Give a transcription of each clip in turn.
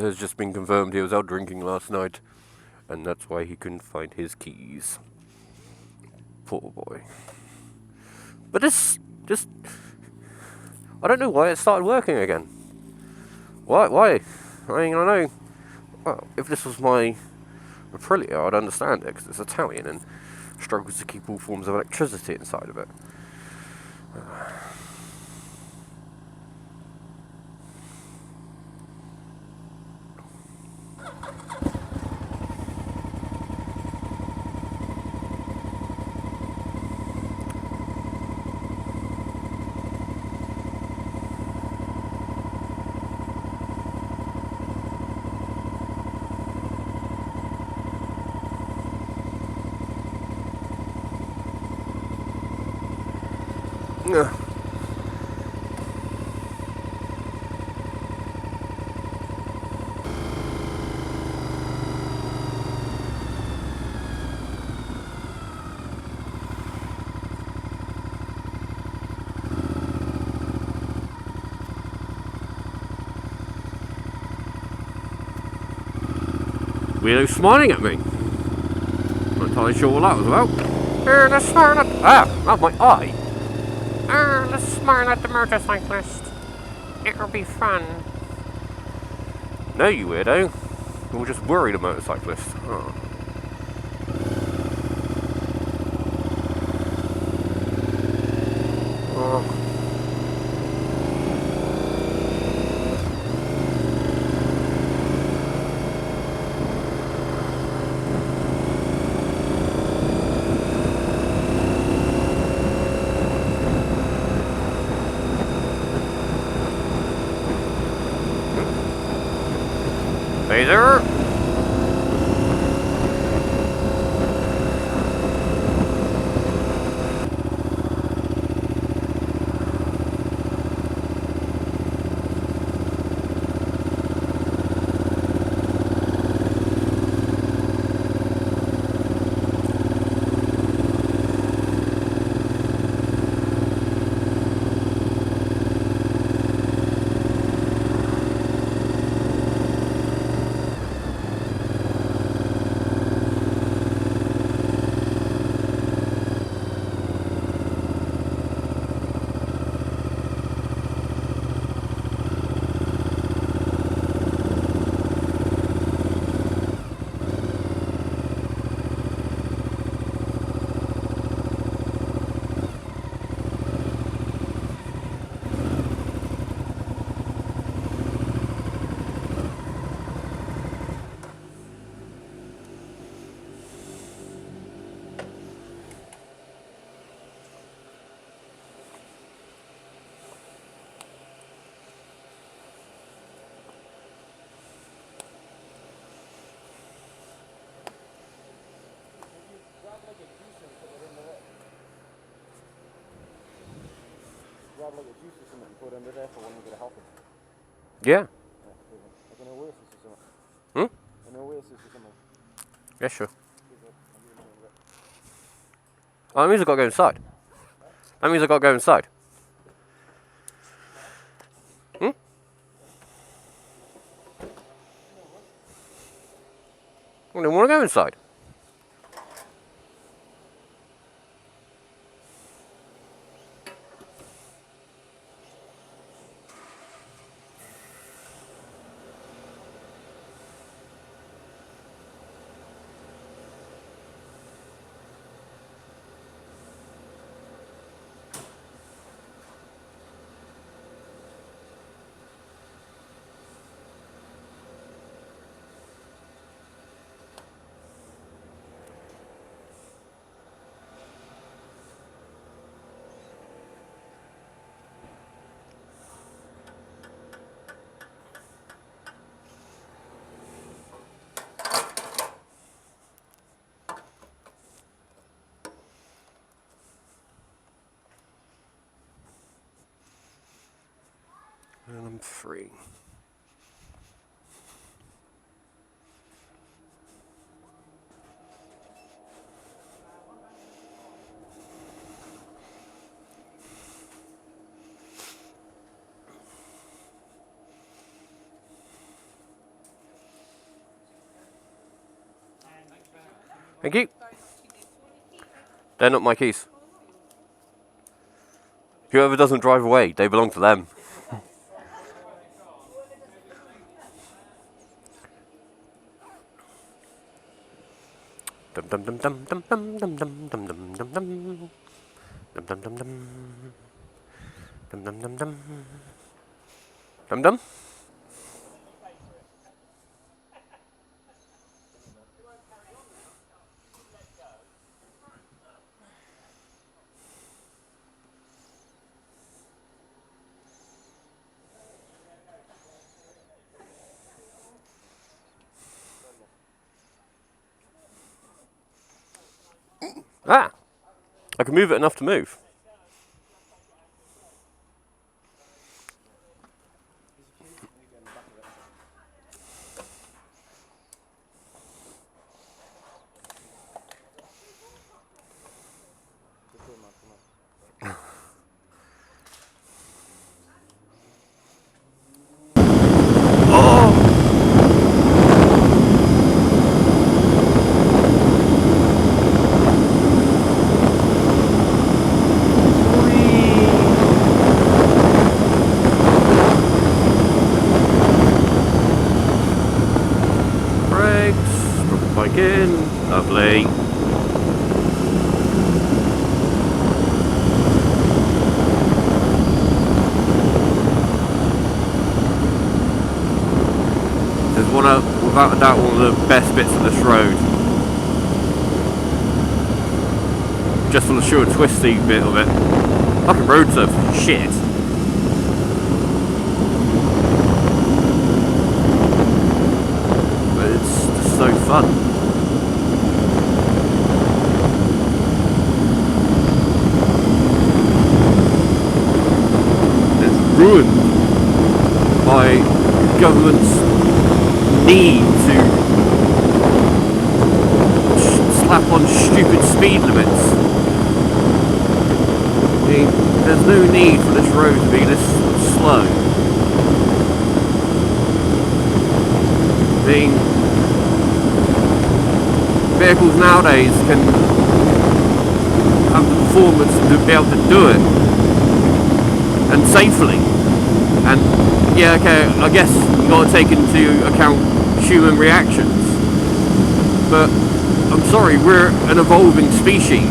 has just been confirmed he was out drinking last night, and that's why he couldn't find his keys. Poor boy. But this just... I don't know why it started working again. Why? I mean, I know... Well, if this was my Aprilia, I'd understand it, because it's Italian and struggles to keep all forms of electricity inside of it. Weirdo smiling at me. Not entirely sure what that was about. Let's smile at... Ah, my eye. Let's smile at the motorcyclist. It'll be fun. No, you weirdo. You're just worried a motorcyclist. Oh. Oh. Phaser! Grab like a juice or something and put under there for when you get a helping. Yeah. Like an oasis or something. Hmm? An oasis or something. Yeah, sure. Oh, that means I've got to go inside. That means I've got to go inside. Hmm? I don't want to go inside. And I'm free. Thank you. They're not my keys. Whoever doesn't drive away, they belong to them. Dum dum dum dum dum dum dum dum dum dum dum dum. Dum dum dum dum. Dum dum dum dum. Dum dum. Ah! I can move it enough to move. Again, lovely. There's without a doubt, one of the best bits of this road. Just for the short twisty bit of it. Fucking roads are shit. But it's just so fun. Ruined by government's need to slap on stupid speed limits. I mean, there's no need for this road to be this slow. I mean, vehicles nowadays can have the performance to be able to do it. And safely. And yeah, okay, I guess you got to take into account human reactions. But I'm sorry, we're an evolving species,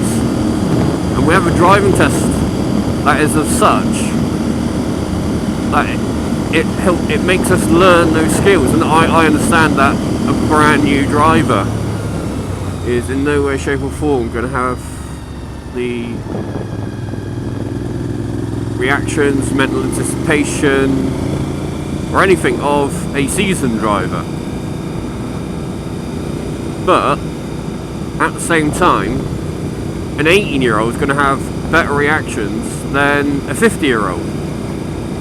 and we have a driving test that is of such that it makes us learn those skills. And I understand that a brand new driver is in no way, shape or form going to have the reactions, mental anticipation, or anything of a seasoned driver. But at the same time, an 18-year-old is going to have better reactions than a 50-year-old,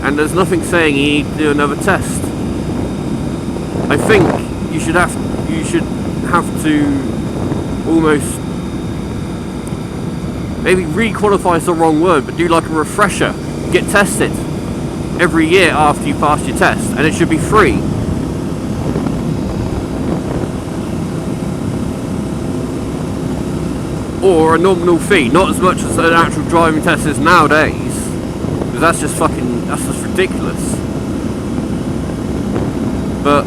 and there's nothing saying you need to do another test. I think you should have to almost, maybe re-qualify is the wrong word, but do like a refresher. Get tested every year after you pass your test, and it should be free. Or a nominal fee, not as much as an actual driving test is nowadays, because that's just ridiculous. But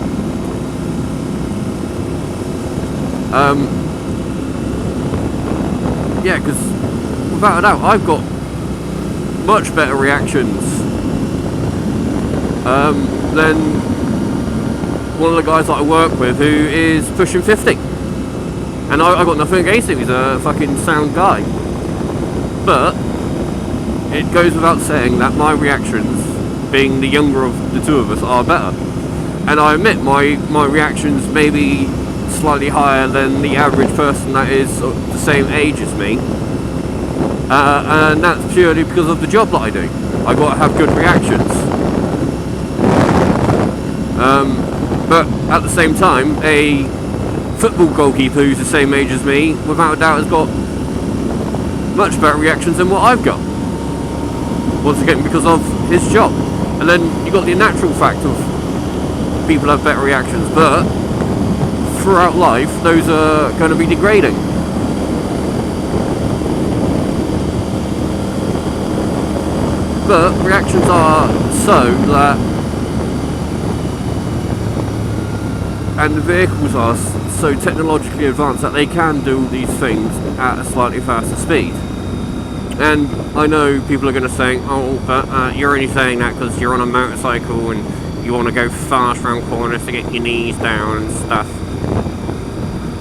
yeah, because without a doubt, I've got much better reactions than one of the guys that I work with who is pushing 50. And I've got nothing against him, he's a fucking sound guy. But it goes without saying that my reactions, being the younger of the two of us, are better. And I admit my reactions may be slightly higher than the average person that is the same age as me. And that's purely because of the job that I do. I got to have good reactions. But at the same time, a football goalkeeper who's the same age as me, without a doubt, has got much better reactions than what I've got. Once again, because of his job. And then you've got the natural fact of people have better reactions, but throughout life, those are going to be degrading. But reactions are so that, and the vehicles are so technologically advanced that they can do these things at a slightly faster speed. And I know people are going to say, oh, but you're only saying that because you're on a motorcycle and you want to go fast around corners to get your knees down and stuff.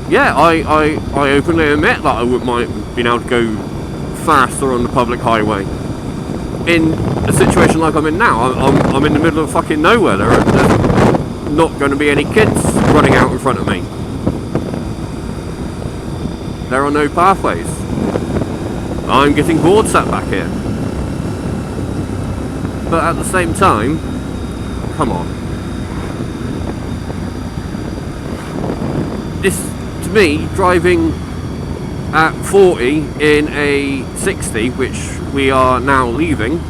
Yeah, I openly admit that I wouldn't mind being able to go faster on the public highway. In a situation like I'm in now, I'm in the middle of fucking nowhere. There's not going to be any kids running out in front of me. There are no pathways. I'm getting bored sat back here. But at the same time, come on. This, to me, driving at 40 in a 60, which we are now leaving,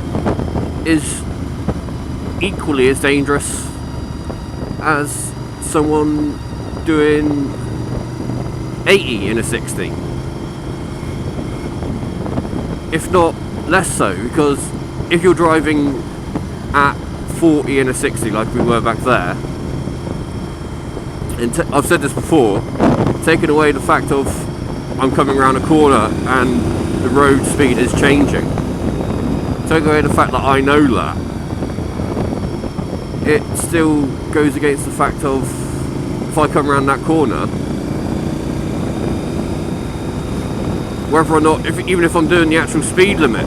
is equally as dangerous as someone doing 80 in a 60. If not less so, because if you're driving at 40 in a 60 like we were back there, and I've said this before, taking away the fact of I'm coming around a corner and the road speed is changing, take away the fact that I know that, it still goes against the fact of if I come around that corner, whether or not, even if I'm doing the actual speed limit,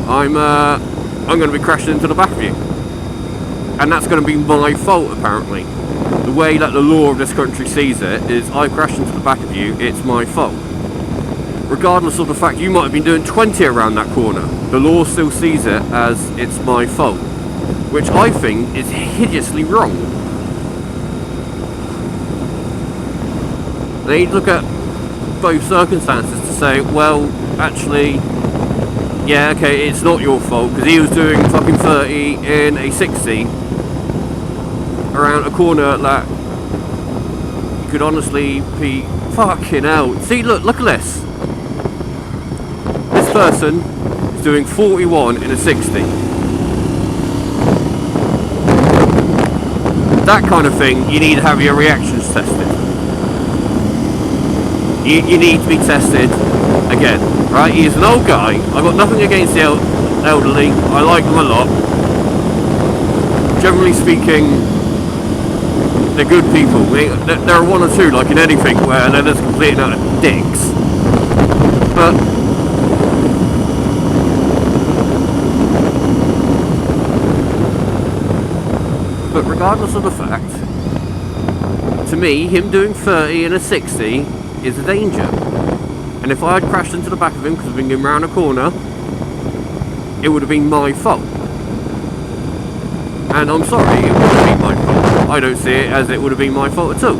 I'm going to be crashing into the back of you, and that's going to be my fault apparently. The way that the law of this country sees it is, I crash into the back of you, it's my fault. Regardless of the fact you might have been doing 20 around that corner, the law still sees it as it's my fault, which I think is hideously wrong. They look at both circumstances to say, well, actually, yeah, okay, it's not your fault because he was doing fucking 30 in a 60 around a corner that could honestly be fucking hell. See, look at this. This person is doing 41 in a 60. That kind of thing, you need to have your reactions tested. You need to be tested again, right? He's an old guy. I've got nothing against the elderly. I like them a lot. Generally speaking, they're good people. There are one or two, like in anything, where they're just complete out of dicks. But regardless of the fact, to me, him doing 30 in a 60 is a danger. And if I had crashed into the back of him because I've been going round a corner, it would have been my fault. And I'm sorry, it would have been my fault. I don't see it as it would have been my fault at all.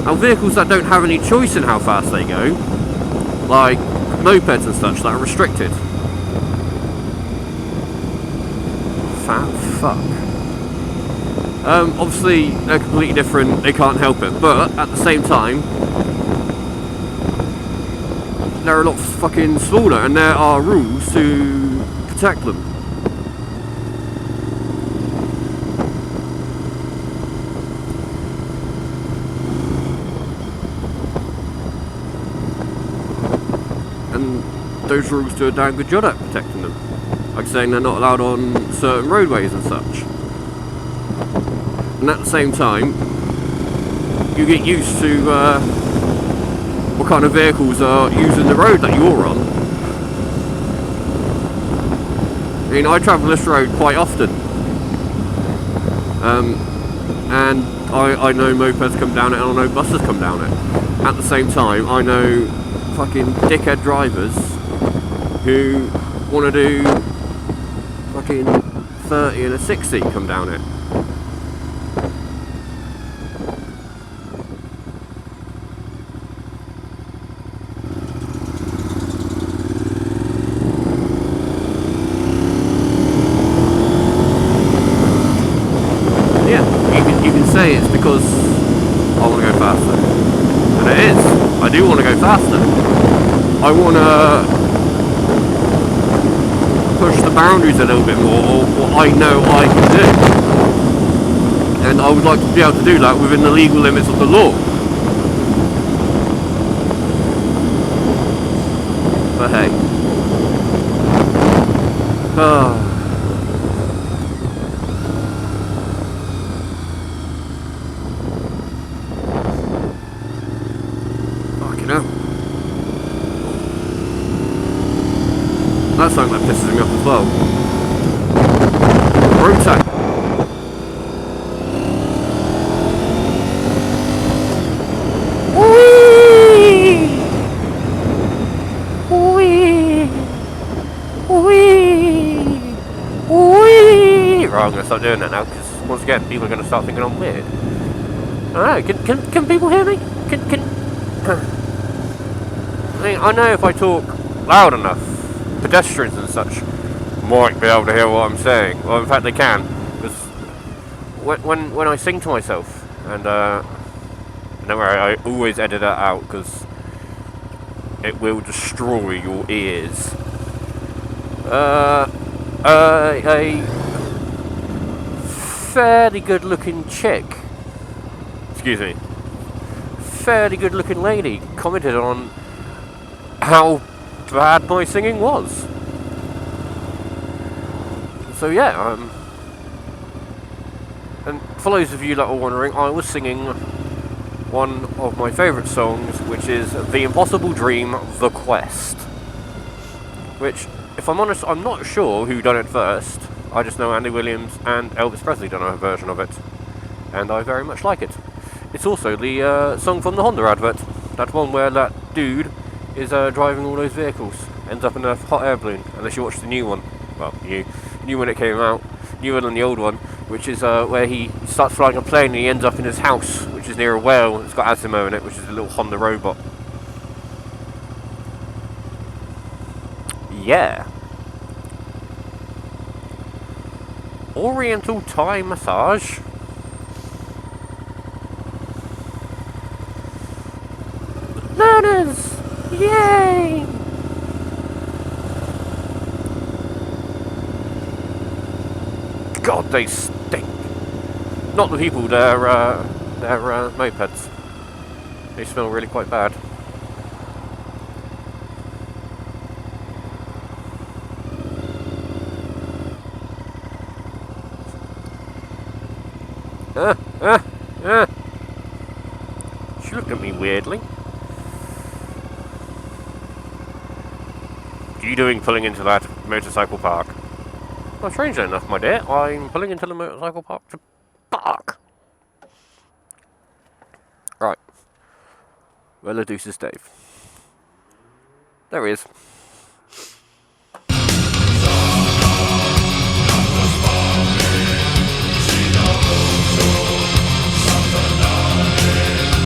Now, vehicles that don't have any choice in how fast they go, like mopeds and such, that are restricted. Fat fuck. Obviously, they're completely different, they can't help it, but at the same time, they're a lot fucking smaller, and there are rules to protect them. And those rules do a damn good job at protecting them. Like saying they're not allowed on certain roadways and such. And at the same time, you get used to what kind of vehicles are using the road that you're on. I mean, I travel this road quite often, and I know mopeds come down it, and I know buses come down it. At the same time, I know fucking dickhead drivers who want to do fucking 30 and a 60 come down it. Say it's because I want to go faster, And it is. I do want to go faster. I want to push the boundaries a little bit more, or what I know I can do. And I would like to be able to do that within the legal limits of the law. But hey. Fucking hell. That's something that pisses me off as well. Road tax. Right, I'm going to start doing that now, because once again, people are going to start thinking I'm weird. I don't know, can people hear me? I know if I talk loud enough, pedestrians and such might be able to hear what I'm saying. Well, in fact, they can, because when I sing to myself, and don't worry, I always edit that out, because it will destroy your ears. A fairly good looking chick, excuse me, fairly good looking lady commented on how bad my singing was. So yeah, and for those of you that are wondering, I was singing one of my favourite songs, which is The Impossible Dream, The Quest. Which, if I'm honest, I'm not sure who done it first. I just know Andy Williams and Elvis Presley done a version of it, and I very much like it. It's also the song from the Honda advert, that one where that dude is driving all those vehicles, ends up in a hot air balloon, unless you watch the new one. Well, new when it came out, newer than the old one, which is where he starts flying a plane and he ends up in his house, which is near a whale. It's got Asimo in it, which is a little Honda robot. Yeah. Oriental Thai massage. Learners! Yay! God, they stink. Not the people, they're mopeds. They smell really quite bad. She looked at me weirdly. What are you doing pulling into that motorcycle park? Well, strangely enough, my dear, I'm pulling into the motorcycle park to park. Right. Where the deuce is Dave? There he is.